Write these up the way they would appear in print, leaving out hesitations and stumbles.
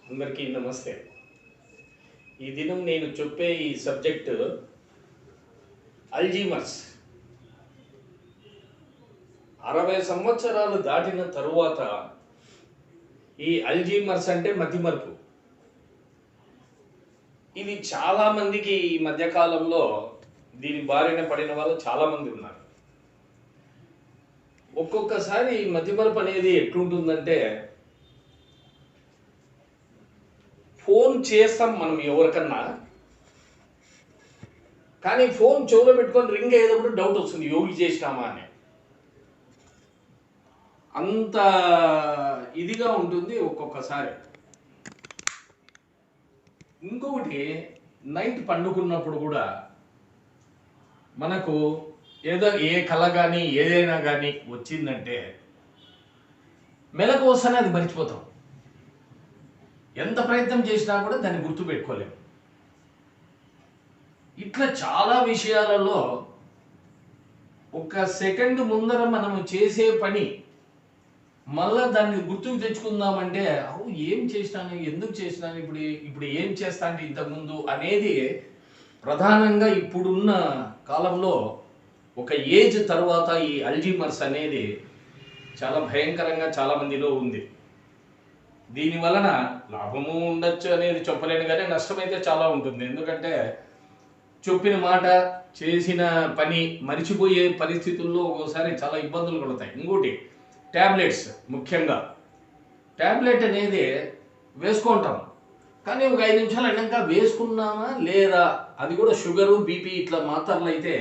అందరికీ నమస్తే. ఈ దినం నేను చెప్పే ఈ సబ్జెక్టు అల్జీమర్స్. 60 సంవత్సరాలు దాటిన తరువాత ఈ అల్జీమర్స్ అంటే మతిమరుపు. ఇది చాలామందికి ఈ మధ్యకాలంలో దీని బారిన పడిన వాళ్ళు చాలామంది ఉన్నారు. ఒక్కొక్కసారి మతిమరుపు అనేది ఎట్లుంటుందంటే, ఫోన్ చేస్తాం మనం ఎవరికన్నా, కానీ ఫోన్ చెవులో పెట్టుకొని రింగ్ అయ్యేటప్పుడు డౌట్ వస్తుంది, యోగి చేసినామా అని. అంత ఇదిగా ఉంటుంది ఒక్కొక్కసారి. ఇంకొకటి, నైట్ పండుకున్నప్పుడు కూడా మనకు ఏదో ఏ కళ కానీ ఏదైనా కానీ వచ్చిందంటే మెలకు వస్తేనే అది మర్చిపోతాం. ఎంత ప్రయత్నం చేసినా కూడా దాన్ని గుర్తుపెట్టుకోలేము. ఇట్లా చాలా విషయాలలో ఒక సెకండ్ ముందర మనము చేసే పని మళ్ళా దాన్ని గుర్తుకు తెచ్చుకుందామంటే, ఏం చేసినాను, ఎందుకు చేసినాను, ఇప్పుడు ఏం చేస్తా అంటే ఇంతకుముందు అనేది ప్రధానంగా ఇప్పుడున్న కాలంలో ఒక ఏజ్ తర్వాత ఈ అల్జీమర్స్ అనేది చాలా భయంకరంగా చాలామందిలో ఉంది. దీని వలన లాభము ఉండొచ్చు అనేది చెప్పలేను, కానీ నష్టమైతే చాలా ఉంటుంది. ఎందుకంటే చెప్పిన మాట చేసిన పని మరిచిపోయే పరిస్థితుల్లో ఒక్కోసారి చాలా ఇబ్బందులు కలుగుతాయి. ఇంకోటి, ట్యాబ్లెట్స్. ముఖ్యంగా ట్యాబ్లెట్ అనేది వేసుకుంటాం, కానీ ఒక 5 నిమిషాలు అయినాక వేసుకున్నామా లేదా, అది కూడా షుగరు బీపీ ఇట్లా మాత్రలు అయితే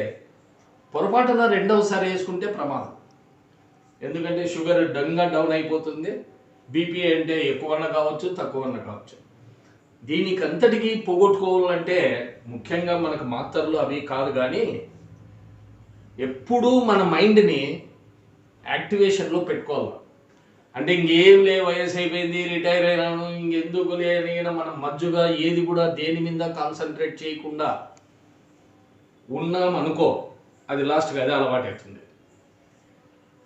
పొరపాటున రెండవసారి వేసుకుంటే ప్రమాదం. ఎందుకంటే షుగర్ డౌన్ అయిపోతుంది, బీపీ అంటే ఎక్కువన్నా కావచ్చు తక్కువన్నా కావచ్చు. దీనికి అంతటికీ పోగొట్టుకోవాలంటే ముఖ్యంగా మనకు మాత్రలు అవి కాదు, కానీ ఎప్పుడూ మన మైండ్ని యాక్టివేషన్లో పెట్టుకోవాలి. అంటే ఇంకేం లే, వయసు అయిపోయింది, రిటైర్ అయినాను, ఇంకెందుకు లేని మనం మధ్యగా ఏది కూడా దేని మీద కాన్సన్ట్రేట్ చేయకుండా ఉన్నాం అనుకో, అది లాస్ట్గా అదే అలవాటు అవుతుంది.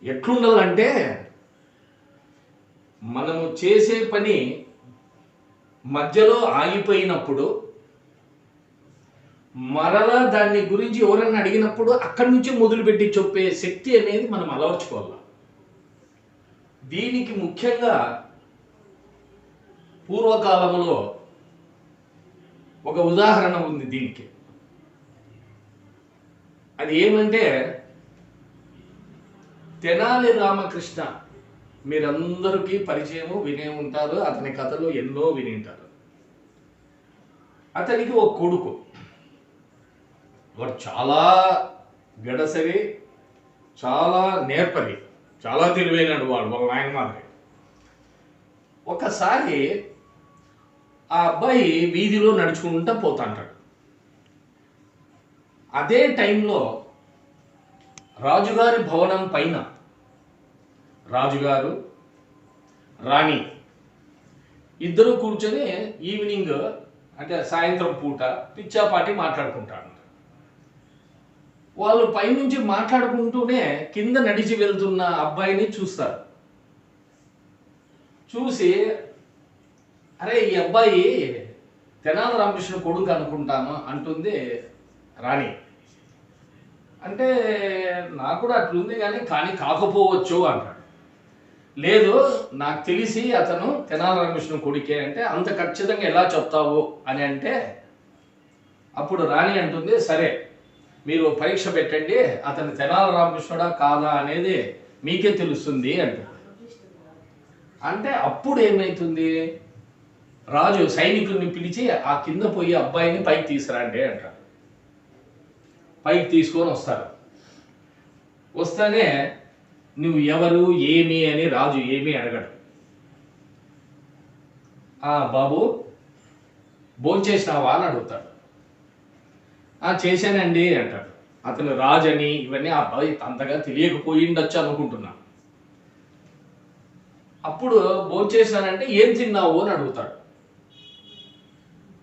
ఎట్లుండాలంటే, మనము చేసే పని మధ్యలో ఆగిపోయినప్పుడు మరలా దాన్ని గురించి ఎవరన్నా అడిగినప్పుడు అక్కడి నుంచి మొదలుపెట్టి చెప్పే శక్తి అనేది మనం అలవర్చుకోవాలి. దీనికి ముఖ్యంగా పూర్వకాలంలో ఒక ఉదాహరణ ఉంది దీనికి. అది ఏమంటే, తెనాలి రామకృష్ణ మీరందరికీ పరిచయము, వినే ఉంటారు. అతని కథలు ఎన్నో విని ఉంటారు. అతనికి ఒక కొడుకు, వాడు చాలా గడసరి, చాలా నేర్పరి, చాలా తెలివైనడు. వాళ్ళ నాయన మాదిరి. ఒకసారి ఆ అబ్బాయి వీధిలో నడుచుకుంటూ పోతాంటాడు. అదే టైంలో రాజుగారి భవనం పైన రాజుగారు, రాణి ఇద్దరు కూర్చొని ఈవినింగ్ అంటే సాయంత్రం పూట పిచ్చాపాటి మాట్లాడుకుంటారు. వాళ్ళు పైనుంచి మాట్లాడుకుంటూనే కింద నడిచి వెళ్తున్న అబ్బాయిని చూస్తారు. చూసి, అరే ఈ అబ్బాయి తెనాలి రామకృష్ణ కొడుకు అనుకుంటాను అంటుంది రాణి. అంటే నాకు కూడా అట్లుంది, కానీ కాకపోవచ్చు అంటాడు. లేదు, నాకు తెలిసి అతను తెనాలి రామకృష్ణ కొడుకే. అంటే అంత ఖచ్చితంగా ఎలా చెప్తావు అని అంటే, అప్పుడు రాణి అంటుంది, సరే మీరు పరీక్ష పెట్టండి, అతను తెనాలి రామకృష్ణుడా కాదా అనేది మీకే తెలుస్తుంది అంట. అంటే అప్పుడు ఏమవుతుంది, రాజు సైనికుల్ని పిలిచి ఆ కింద పోయి అబ్బాయిని పైకి తీసుకురండి అంటారు. పైకి తీసుకొని వస్తారు. వస్తేనే నువ్వు ఎవరు ఏమి అని రాజు ఏమీ అడగడు. బాబు భోంచేసినావా అని అడుగుతాడు. చేశానండి అంటాడు. అతను రాజని ఇవన్నీ ఆ అబ్బాయి అంతగా తెలియకపోయిండొచ్చు అనుకుంటున్నా. అప్పుడు భోంచేశానంటే ఏం తిన్నావు అని అడుగుతాడు.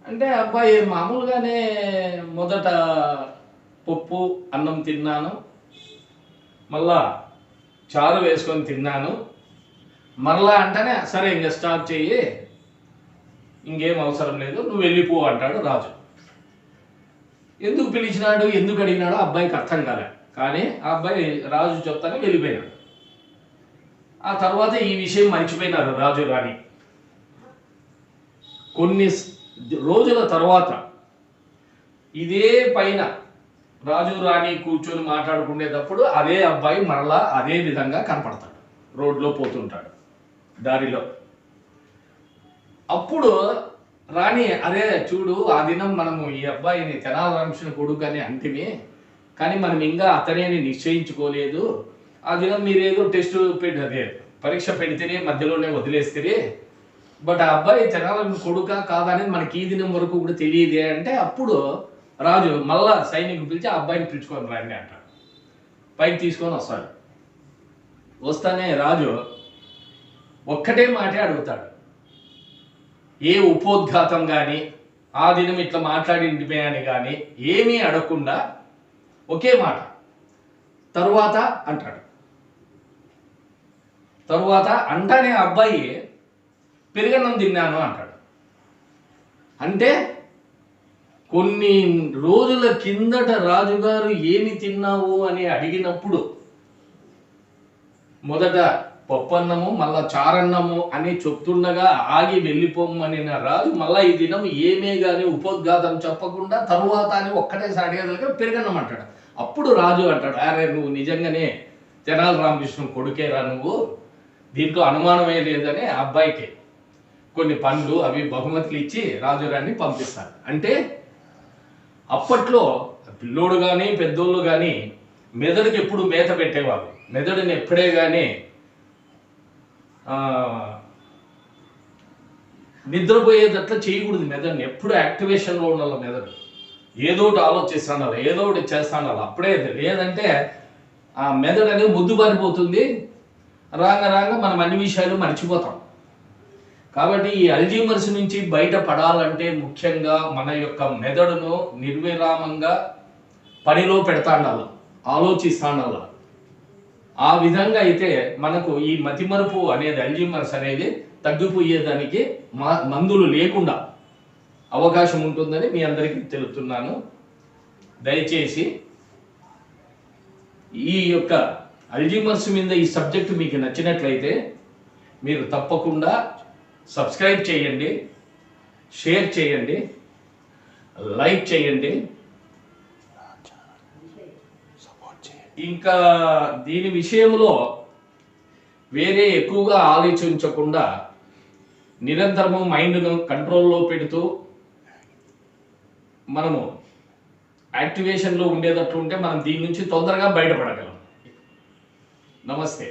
అంటే అబ్బాయి మామూలుగానే మొదట పప్పు అన్నం తిన్నాను, మళ్ళా చారు వేసుకొని తిన్నాను, మరలా అంటేనే సరే ఇంకా స్టార్ట్ చెయ్యి ఇంకేం అవసరం లేదు, నువ్వు వెళ్ళిపో అంటాడు రాజు. ఎందుకు పిలిచినాడు, ఎందుకు అడిగినాడో అబ్బాయికి అర్థం కాలే. కానీ ఆ అబ్బాయి రాజు చెప్తానే వెళ్ళిపోయినాడు. ఆ తర్వాత ఈ విషయం మర్చిపోయినారు రాజు రాణి. కొన్ని రోజుల తర్వాత ఇదే పైన రాజు రాణి కూర్చొని మాట్లాడుకునేటప్పుడు అదే అబ్బాయి మరలా అదే విధంగా కనపడతాడు, రోడ్లో పోతుంటాడు దారిలో. అప్పుడు రాణి, అరే చూడు, ఆ దినం మనము ఈ అబ్బాయిని తెనాలి రామకృష్ణ కొడుకు అని అంటిమే, కానీ మనం ఇంకా అతనేని నిశ్చయించుకోలేదు. ఆ దినం మీరేదో టెస్ట్ అదే పరీక్ష పెడితేనే మధ్యలోనే వదిలేస్తే, బట్ ఆ అబ్బాయి తెనాలి కొడుకా కాదని మనకి ఈ దినం వరకు కూడా తెలియదే అంటే, అప్పుడు రాజు మళ్ళా సైనికులు పిలిచి ఆ అబ్బాయిని పిలుచుకొని రండి అంటాడు. పైకి తీసుకొని వస్తాడు. వస్తానే రాజు ఒక్కటే మాటే అడుగుతాడు, ఏ ఉపోద్ఘాతం కానీ ఆ దినం ఇట్లా మాట్లాడింటిమే అని కానీ ఏమీ అడగకుండా ఒకే మాట తరువాత అంటాడు. తరువాత అంటానే అబ్బాయి పెరుగన్నం తిన్నాను అంటాడు. అంటే కొన్ని రోజుల కిందట రాజుగారు ఏమి తిన్నావు అని అడిగినప్పుడు మొదట పప్పన్నము మళ్ళా చారన్నము అని చెప్తుండగా ఆగి వెళ్ళిపోమని రాజు మళ్ళా ఈ దినం ఏమే గాని ఉపోద్ఘాతం చెప్పకుండా తరువాత అని ఒక్కటేసారి అడిగేదాకా పెరుగన్నం అంటాడు. అప్పుడు రాజు అంటాడు, అరే నువ్వు నిజంగానే తెనాలి రామకృష్ణ కొడుకేరా నువ్వు, దీంట్లో అనుమానమే లేదని అబ్బాయికి కొన్ని పండ్లు అవి బహుమతులు ఇచ్చి రాజుగారిని పంపిస్తారు. అంటే అప్పట్లో పిల్లోడు కానీ పెద్దోళ్ళు కానీ మెదడుకి ఎప్పుడు మేత పెట్టేవాళ్ళు. మెదడుని ఎప్పుడే కానీ నిద్రపోయేటట్లు చేయకూడదు. మెదడుని ఎప్పుడు యాక్టివేషన్లో ఉండాలి. మెదడు ఏదో ఒకటి ఆలోచిస్తాను, ఏదో ఒకటి చేస్తాను, అప్పుడే లేదంటే ఆ మెదడు అనేది ముద్దుబారిపోతుంది. రాంగ రాంగ మనం అన్ని విషయాలు మర్చిపోతాం. కాబట్టి ఈ అల్జీమర్స్ నుంచి బయటపడాలంటే ముఖ్యంగా మన యొక్క మెదడును నిర్విరామంగా పనిలో పెడతాండాలి, ఆలోచిస్తాండాలి. ఆ విధంగా అయితే మనకు ఈ మతిమరుపు అనేది అల్జీమర్స్ అనేది తగ్గిపోయేదానికి మందులు లేకుండా అవకాశం ఉంటుందని మీ అందరికీ తెలుపుతున్నాను. దయచేసి ఈ యొక్క అల్జీమర్స్ మీద ఈ సబ్జెక్టు మీకు నచ్చినట్లయితే మీరు తప్పకుండా సబ్స్క్రైబ్ చేయండి, షేర్ చేయండి, లైక్ చేయండి. ఇంకా దీని విషయంలో వేరే ఎక్కువగా ఆలోచించకుండా నిరంతరము మైండ్ను కంట్రోల్లో పెడుతూ మనము యాక్టివేషన్లో ఉండేటట్లు ఉంటే మనం దీని నుంచి తొందరగా బయటపడగలం. నమస్తే.